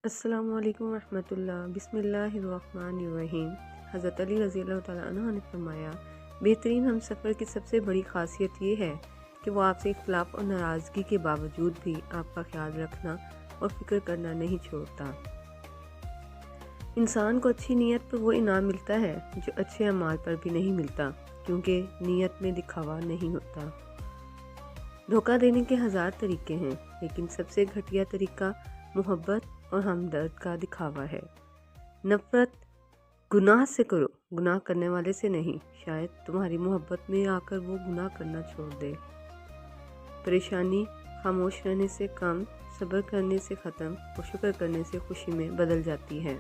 السلام علیکم ورحمۃ اللہ۔ بسم اللہ الرحمن الرحیم۔ حضرت علی رضی اللہ تعالیٰ عنہ نے فرمایا، بہترین ہم سفر کی سب سے بڑی خاصیت یہ ہے کہ وہ آپ سے اختلاف اور ناراضگی کے باوجود بھی آپ کا خیال رکھنا اور فکر کرنا نہیں چھوڑتا۔ انسان کو اچھی نیت پر وہ انعام ملتا ہے جو اچھے اعمال پر بھی نہیں ملتا، کیونکہ نیت میں دکھاوا نہیں ہوتا۔ دھوکہ دینے کے ہزار طریقے ہیں، لیکن سب سے گھٹیا طریقہ محبت اور ہمدرد کا دکھاوا ہے۔ نفرت گناہ سے کرو، گناہ کرنے والے سے نہیں، شاید تمہاری محبت میں آ کر وہ گناہ کرنا چھوڑ دے۔ پریشانی خاموش رہنے سے کم، صبر کرنے سے ختم اور شکر کرنے سے خوشی میں بدل جاتی ہے۔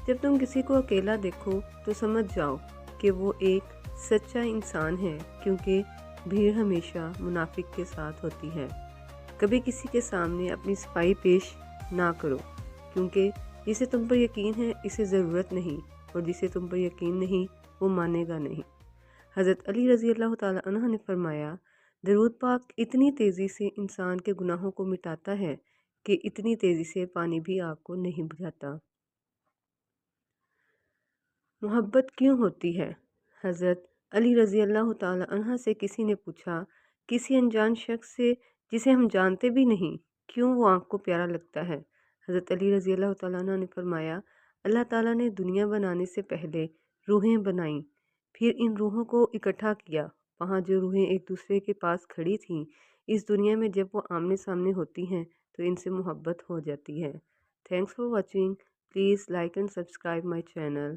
جب تم کسی کو اکیلا دیکھو تو سمجھ جاؤ کہ وہ ایک سچا انسان ہے، کیونکہ بھیڑ ہمیشہ منافق کے ساتھ ہوتی ہے۔ کبھی کسی کے سامنے اپنی صفائی پیش نہ کرو، کیونکہ جسے تم پر یقین ہے اسے ضرورت نہیں، اور جسے تم پر یقین نہیں وہ مانے گا نہیں۔ حضرت علی رضی اللہ تعالیٰ عنہ نے فرمایا، درود پاک اتنی تیزی سے انسان کے گناہوں کو مٹاتا ہے کہ اتنی تیزی سے پانی بھی آگ کو نہیں بجھاتا۔ محبت کیوں ہوتی ہے؟ حضرت علی رضی اللہ تعالیٰ عنہ سے کسی نے پوچھا، کسی انجان شخص سے جسے ہم جانتے بھی نہیں، کیوں وہ آنکھ کو پیارا لگتا ہے؟ حضرت علی رضی اللہ تعالیٰ عنہ نے فرمایا، اللہ تعالیٰ نے دنیا بنانے سے پہلے روحیں بنائیں، پھر ان روحوں کو اکٹھا کیا۔ وہاں جو روحیں ایک دوسرے کے پاس کھڑی تھیں، اس دنیا میں جب وہ آمنے سامنے ہوتی ہیں تو ان سے محبت ہو جاتی ہے۔ Thanks for watching. Please like and subscribe my channel.